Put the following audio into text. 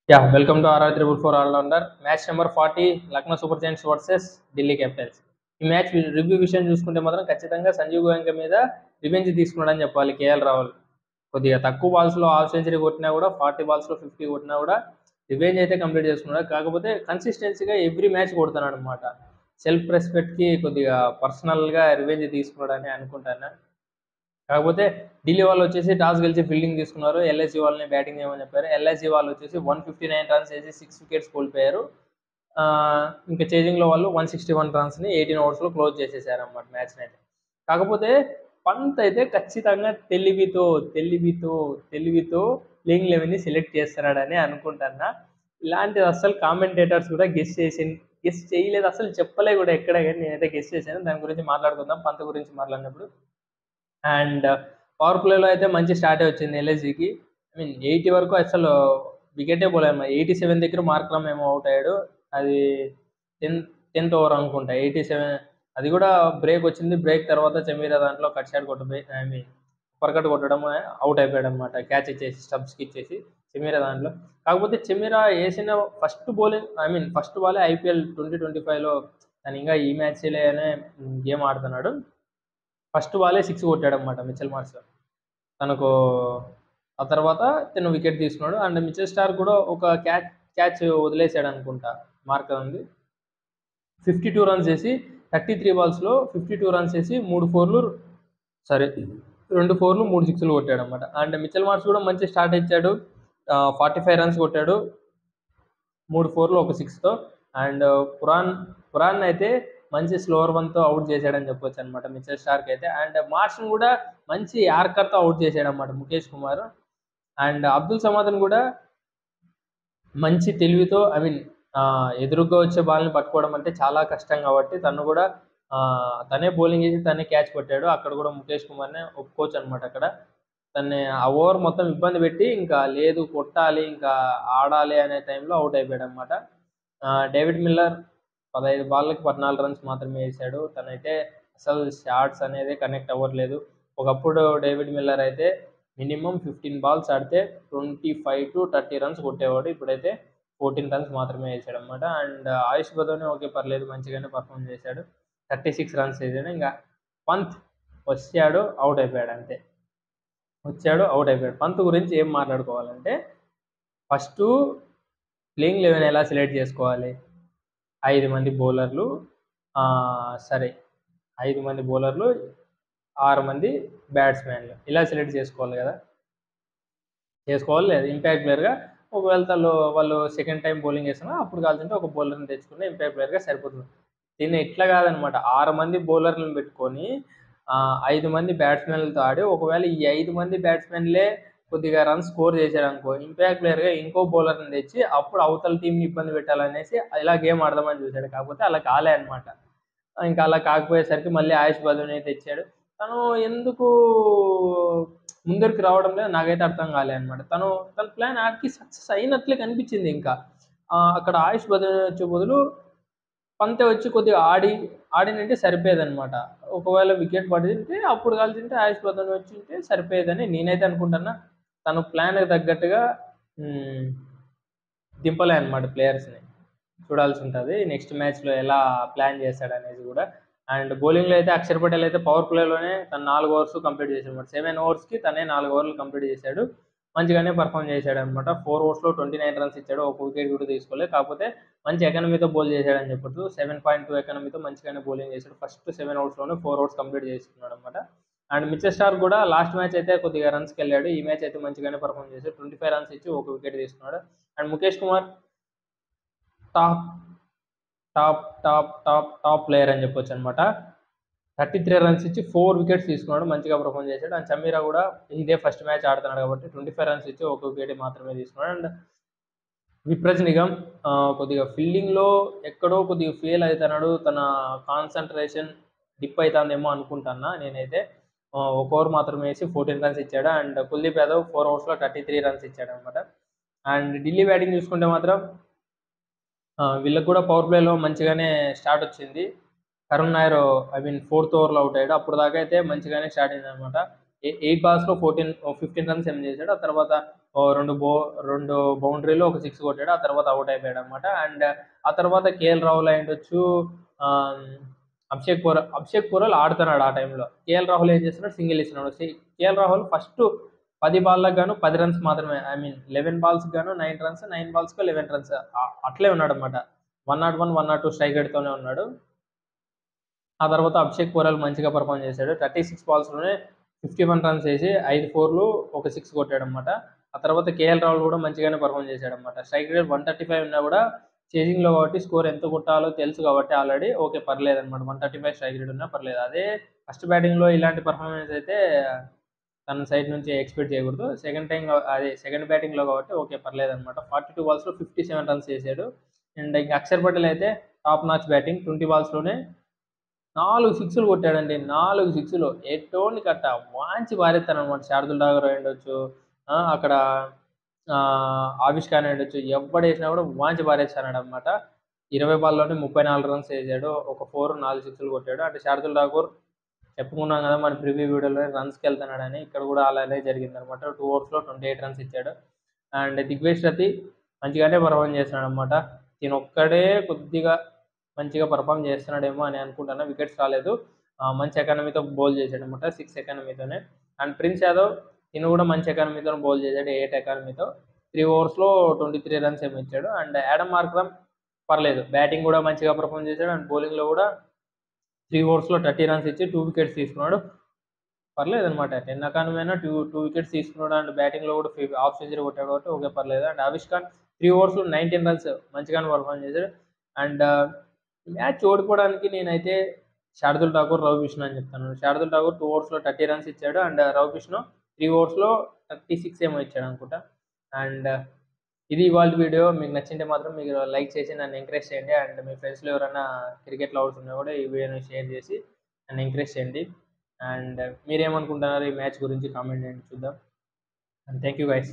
Welcome to RR triple four allrounder match number 40 Lucknow Super Giants versus Delhi Capitals. ఈ match review విషయం చూసుకుంటే మాత్రం ఖచ్చితంగా సంజీవ్ గోయంక మీద రివెంజ్ తీసుకున్నాడని చెప్పాలి. కేఎల్ రాహుల్ కొద్దిగా తక్కువ బాల్స్ లో హాఫ్ సెంచరీ కొట్టినా కూడా 40 బాల్స్ లో 50 కొట్టినా కూడా రివెంజ్ అయితే కంప్లీట్ చేసుకున్నాడు. కాకపోతే కన్సిస్టెన్సీగా ఎవ్రీ మ్యాచ్ కొడుతున్నాడు అనమాట. సెల్ఫ్ రెస్పెక్ట్ కి కొద్దిగా పర్సనల్ గా రివెంజ్ తీసుకున్నాడని అనుకుంటాను. కాకపోతే ఢిల్లీ వాళ్ళు వచ్చేసి టాస్ గెలిచి ఫీల్డింగ్ తీసుకున్నారు. ఎల్ఐసి వాళ్ళని బ్యాటింగ్ చేయమని చెప్పారు. ఎల్ఐసి వాళ్ళు వచ్చేసి 159 రన్స్ వేసి 6 వికెట్స్ కోల్పోయారు. ఆ, ఇంకా చేజింగ్ లో వాళ్ళు 161 రన్స్ ని 18 ఓవర్స్ లో క్లోజ్ చేసేసారు అన్నమాట మ్యాచ్ అయితే. కాకపోతే పంత్ అయితే ఖచ్చితంగా తెలివితో తెలివితో ప్లేయింగ్ లెవెన్ ని సెలెక్ట్ చేస్తున్నాడని అనుకుంటున్నా. ఇలాంటిది అసలు కామెంటేటర్స్ కూడా గెస్ చేయలేదు, అసలు చెప్పలే కూడా ఎక్కడ, కానీ నేనైతే గెస్ చేశాను. దాని గురించి మాట్లాడుకుందాం పంత్ గురించి మాట్లాడినప్పుడు. అండ్ పవర్ ప్లేలో అయితే మంచి స్టార్టే వచ్చింది ఎల్ఎస్జికి. ఐ మీన్ 80 వరకు అసలు వికెటే పోలేదు. 87 దగ్గర మార్క్రమ్ ఏమో అవుట్ అయ్యాడు. అది 10th ఓవర్ అనుకుంటా. 87 అది కూడా బ్రేక్ వచ్చింది. బ్రేక్ తర్వాత చెమీరా దాంట్లో కట్ షాట్ కొట్టబోయి, ఐ మీన్ పర్కట్ కొట్టడం అవుట్ అయిపోయాడు అనమాట. క్యాచ్ ఇచ్చేసి స్టబ్స్కి ఇచ్చేసి చెమీరా దాంట్లో. కాకపోతే చెమీరా వేసిన ఫస్ట్ బాలే ఐపీఎల్ 2025లో తను ఇంకా ఈ మ్యాచ్లోనే గేమ్ ఆడుతున్నాడు. ఫస్ట్ బాలే 6 కొట్టాడు అనమాట మిచెల్ మార్ష్. తనకు ఆ తర్వాత తను వికెట్ తీసుకున్నాడు. అండ్ మిచెల్ స్టార్ కూడా ఒక క్యాచ్ వదిలేసాడు అనుకుంటా. మార్క్ ఉంది 52 రన్స్ చేసి 33 బాల్స్లో 52 రన్స్ చేసి 3 ఫోర్లు, సరే 2 ఫోర్లు 3 సిక్స్లు కొట్టాడు అనమాట. అండ్ మిచెల్ మార్ష్ కూడా మంచి స్టార్ట్ ఇచ్చాడు. 45 రన్స్ కొట్టాడు, 3 ఫోర్లు 1 సిక్స్తో. అండ్ పురాన్ అయితే మంచి స్లోవర్ వన్తో అవుట్ చేశాడని చెప్పొచ్చు అనమాట మిచెల్ స్టార్క్ అయితే. అండ్ మార్ష్ని కూడా మంచి యార్కర్తో అవుట్ చేశాడు అనమాట ముఖేష్ కుమార్. అండ్ అబ్దుల్ సమాదన్ కూడా మంచి తెలివితో, ఎదురుగా వచ్చే బాల్ని పట్టుకోవడం అంటే చాలా కష్టం కాబట్టి తను కూడా తనే బౌలింగ్ చేసి తనే క్యాచ్ కొట్టాడు. అక్కడ కూడా ముఖేష్ కుమార్నే ఒప్పుకోవచ్చు అనమాట. అక్కడ తన్ని ఆ ఓవర్ మొత్తం ఇబ్బంది పెట్టి ఇంకా లేదు కొట్టాలి ఇంకా ఆడాలి అనే టైంలో అవుట్ అయిపోయాడు అనమాట. డేవిడ్ మిల్లర్ 15 బాళ్ళకి 14 రన్స్ మాత్రమే వేశాడు. తనైతే అసలు షాట్స్ అనేది కనెక్ట్ అవ్వట్లేదు. ఒకప్పుడు డేవిడ్ మిల్లర్ అయితే మినిమం 15 బాల్స్ ఆడితే 25 to 30 రన్స్ కొట్టేవాడు. ఇప్పుడైతే 14 రన్స్ మాత్రమే వేసాడు అనమాట. అండ్ ఆయుష్ బదోని ఓకే పర్లేదు, మంచిగానే పర్ఫామ్ చేశాడు. 36 రన్స్ వేసాడు. ఇంకా పంత్ వచ్చాడు అవుట్ అయిపోయాడు అంతే. పంత్ గురించి ఏం మాట్లాడుకోవాలంటే, ఫస్ట్ ప్లేయింగ్ 11 ఎలా సెలెక్ట్ చేసుకోవాలి? 5 మంది బౌలర్లు, సరే 5 మంది బౌలర్లు, 6 మంది బ్యాట్స్మెన్లు ఇలా సెలెక్ట్ చేసుకోవాలి కదా. లేదా ఇంపాక్ట్ ప్లేయర్గా ఒకవేళ వాళ్ళు సెకండ్ టైం బౌలింగ్ వేస్తున్నా అప్పుడు కావాల్సింటే ఒక బౌలర్ని తెచ్చుకుని ఇంపాక్ట్ ప్లేయర్గా సరిపోతుంది. దీన్ని ఇట్లా కాదనమాట. 6 మంది బౌలర్లను పెట్టుకొని 5 మంది బ్యాట్స్మెన్లతో ఆడి ఒకవేళ ఈ 5 మంది బ్యాట్స్మెన్లే కొద్దిగా రన్ స్కోర్ చేశారు అనుకో, ఇంపాక్ట్ ప్లేయర్గా ఇంకో బౌలర్ని తెచ్చి అప్పుడు అవతల టీంని ఇబ్బంది పెట్టాలనేసి ఇలా గేమ్ ఆడదామని చూశాడు. కాకపోతే అలా కాలే అనమాట. ఇంకా అలా కాకపోయేసరికి మళ్ళీ ఆయుష్ బదోని తెచ్చాడు. తను ఎందుకు ముందరికి రావడం లేదు నాకైతే అర్థం కాలే అనమాట. తన ప్లాన్ ఆడికి సక్సెస్ అయినట్లే కనిపించింది. ఇంకా అక్కడ ఆయుష్ బదోని వచ్చే బదులు పంతే వచ్చి కొద్దిగా ఆడినంటే సరిపోయేదనమాట. ఒకవేళ వికెట్ పడింటే అప్పుడు కలిసింటే ఆయుష్ బదోని వచ్చింటే సరిపోయేదని నేనైతే అనుకుంటున్నా. తన ప్లాన్ తగ్గట్టుగా దింపలే అనమాట ప్లేయర్స్ని. చూడాల్సి ఉంటుంది నెక్స్ట్ మ్యాచ్లో ఎలా ప్లాన్ చేస్తాడు అనేది కూడా. అండ్ బౌలింగ్లో అయితే అక్షర్ పటేల్ అయితే పవర్ ప్లేలోనే తను 4 ఓవర్స్ కంప్లీట్ చేశాడు అనమాట. 7 ఓవర్స్కి తనే 4 ఓవర్లు కంప్లీట్ చేశాడు. మంచిగానే పర్ఫామ్ చేశాడు అనమాట. 4 ఓవర్స్లో 29 రన్స్ ఇచ్చాడు. ఒక వికెట్ కూడా తీసుకోలేదు. కాకపోతే మంచి ఎకనమీతో బౌల్ చేశాడని చెప్పొచ్చు. 7.2 ఎకనమీతో మంచిగానే బౌలింగ్ చేశాడు. ఫస్ట్ 7 ఓవర్స్లోనే 4 ఓవర్స్ కంప్లీట్ చేసుకున్నాడు అనమాట. అండ్ మిచెల్ స్టార్ కూడా లాస్ట్ మ్యాచ్ అయితే కొద్దిగా రన్స్కి వెళ్ళాడు. ఈ మ్యాచ్ అయితే మంచిగానే పర్ఫామ్ చేశాడు. 25 రన్స్ ఇచ్చి ఒక వికెట్ తీసుకున్నాడు. And Mukesh Kumar top top top top top player అని చెప్పొచ్చు అనమాట. 33 రన్స్ ఇచ్చి 4 వికెట్స్ తీసుకున్నాడు. మంచిగా పర్ఫామ్ చేశాడు. అండ్ చమీరా కూడా ఇదే ఫస్ట్ మ్యాచ్ ఆడుతున్నాడు కాబట్టి 25 రన్స్ ఇచ్చి ఒక వికెట్ మాత్రమే తీసుకున్నాడు. అండ్ విప్రజ్ నిగమ్ కొద్దిగా ఫీల్డింగ్లో ఎక్కడో కొద్దిగా ఫెయిల్ అవుతున్నాడు. తన కాన్సన్ట్రేషన్ డిప్ అవుతుందేమో అనుకుంటున్నా నేనైతే. ఒక ఓవర్ మాత్రమే వేసి 14 రన్స్ ఇచ్చాడు. అండ్ కుల్దీప్ యాదవ్ 4 ఓవర్స్లో 33 రన్స్ ఇచ్చాడు అనమాట. అండ్ ఢిల్లీ బ్యాటింగ్ చూసుకుంటే మాత్రం వీళ్ళకి కూడా పవర్ ప్లేలో మంచిగానే స్టార్ట్ వచ్చింది. కరుణ్ నాయర్ 4th ఓవర్లో అవుట్ అయ్యాడు. అప్పుడు దాకా అయితే మంచిగానే స్టార్ట్ అయింది అనమాట. ఎయిట్ బాల్స్లో 15 రన్స్ ఏం చేశాడు. ఆ తర్వాత రెండు బౌండరీలు ఒక 6 కొట్టాడు. ఆ తర్వాత అవుట్ అయిపోయాడు అనమాట. అండ్ ఆ తర్వాత కేఎల్ రాహుల్ అయ్యుండొచ్చు, అభిషేక్ పూరల్ ఆడుతున్నాడు ఆ టైంలో. కేఎల్ రాహుల్ ఏం చేస్తున్నాడు, సింగిల్ ఇస్తున్నాడు. కేఎల్ రాహుల్ ఫస్ట్ 10 బాల్లకు గాను 10 రన్స్ మాత్రమే, ఐ మీన్ 11 బాల్స్ గాను 9 రన్స్, 9 బాల్స్కి 11 రన్స్ అట్లే ఉన్నాడు అనమాట. 101, 102 స్ట్రైక్ రేట్తోనే ఉన్నాడు. ఆ తర్వాత అభిషేక్ పూరల్ మంచిగా పర్ఫామ్ చేశాడు. 36 బాల్స్లోనే 51 రన్స్ వేసి 5 ఫోర్లు ఒక 6 కొట్టాడనమాట. ఆ తర్వాత కేఎల్ రాహుల్ కూడా మంచిగానే పర్ఫామ్ చేశాడనమాట. స్ట్రైక్ రేట్ 135 ఉన్నా కూడా చేజింగ్లో కాబట్టి స్కోర్ ఎంత కొట్టాలో తెలుసు కాబట్టి ఆల్రెడీ ఓకే పర్లేదనమాట. 135 స్ట్రైక్ రేట్ ఉన్నా పర్లేదు. అదే ఫస్ట్ బ్యాటింగ్లో ఇలాంటి పర్ఫార్మెన్స్ అయితే తన సైడ్ నుంచి ఎక్స్పెక్ట్ చేయకూడదు. సెకండ్ బ్యాటింగ్లో కాబట్టి ఓకే పర్లేదనమాట. 42 బాల్స్లో 57 రన్స్ చేశాడు. అండ్ ఇంకా అక్షర్ పటేల్ అయితే టాప్ నాచ్ బ్యాటింగ్. 20 బాల్స్లోనే 4 సిక్స్లు కొట్టాడండి. 4 సిక్స్లు ఎటోని కట్ట వాంచి పారేస్తానమాట. శార్దుల్ ఠాకూర్ అయ్యుండొచ్చు, అక్కడ ఆవిష్ ఖాన్ అయ్యుండొచ్చు, ఎవడేసినా కూడా వాంచి పారేస్తానమాట. 20 బాల్లోనే 34 రన్స్ వేసాడు. ఒక 4, 4 సిక్స్లు కొట్టాడు. అంటే శార్దుల్ ఠాకూర్ చెప్పుకున్నాం కదా మన ప్రివ్యూ వీడియోలో రన్స్కి వెళ్తున్నాడని. ఇక్కడ కూడా అలానే జరిగిందనమాట. 2 ఓవర్స్లో 28 రన్స్ ఇచ్చాడు. అండ్ దిగ్వేష్ రతి మంచిగానే పర్ఫామ్ చేస్తున్నాడు అనమాట. ఈయన ఒక్కడే కొద్దిగా మంచిగా పర్ఫామ్ చేస్తున్నాడేమో అని అనుకుంటున్నా. వికెట్స్ రాలేదు, మంచి ఎకానమీతో బౌల్ చేశాడు అనమాట, 6 ఎకానమీతోనే. అండ్ ప్రిన్స్ యాదవ్ ఈయన కూడా మంచి ఎకానమీతో బౌల్ చేశాడు, 8 ఎకానమీతో. 3 ఓవర్స్లో 23 రన్స్ ఏమి ఇచ్చాడు. అండ్ యాడమ్ మార్క్రమ్ పర్లేదు, బ్యాటింగ్ కూడా మంచిగా పర్ఫామ్ చేశాడు. అండ్ బౌలింగ్లో కూడా 3 ఓవర్స్లో 30 రన్స్ ఇచ్చి 2 వికెట్స్ తీసుకున్నాడు. పర్లేదు అనమాట. 10 ఎకానమీ అయినా 2 వికెట్స్ తీసుకున్నాడు. అండ్ బ్యాటింగ్లో కూడా హాఫ్ సెంచరీ కొట్టాడు కాబట్టి ఓకే పర్లేదు. అండ్ ఆవిష్ ఖాన్ 3 ఓవర్స్లో 19 రన్స్ మంచిగానే పర్ఫామ్ చేశాడు. అండ్ మ్యాచ్ ఓడిపోవడానికి నేనైతే శార్దుల్ ఠాకూర్, రవి బిష్ణు అని చెప్తాను. శార్దుల్ ఠాకూర్ 2 ఓవర్స్లో 30 రన్స్ ఇచ్చాడు. అండ్ రవి బిష్ణు 3 ఓవర్స్లో 36 ఏమో ఇచ్చాడు అనుకుంటా. అండ్ ఇది ఇవాళ వీడియో. మీకు నచ్చింటే మాత్రం మీరు లైక్ చేసి నన్ను ఎంకరేజ్ చేయండి. అండ్ మీ ఫ్రెండ్స్లో ఎవరైనా క్రికెట్ లవర్స్ ఉన్నా కూడా ఈ వీడియోని షేర్ చేసి నన్ను ఎంకరేజ్ చేయండి. అండ్ మీరేమనుకుంటున్నారు ఈ మ్యాచ్ గురించి కామెంట్ చేయండి, చూద్దాం. And thank you guys.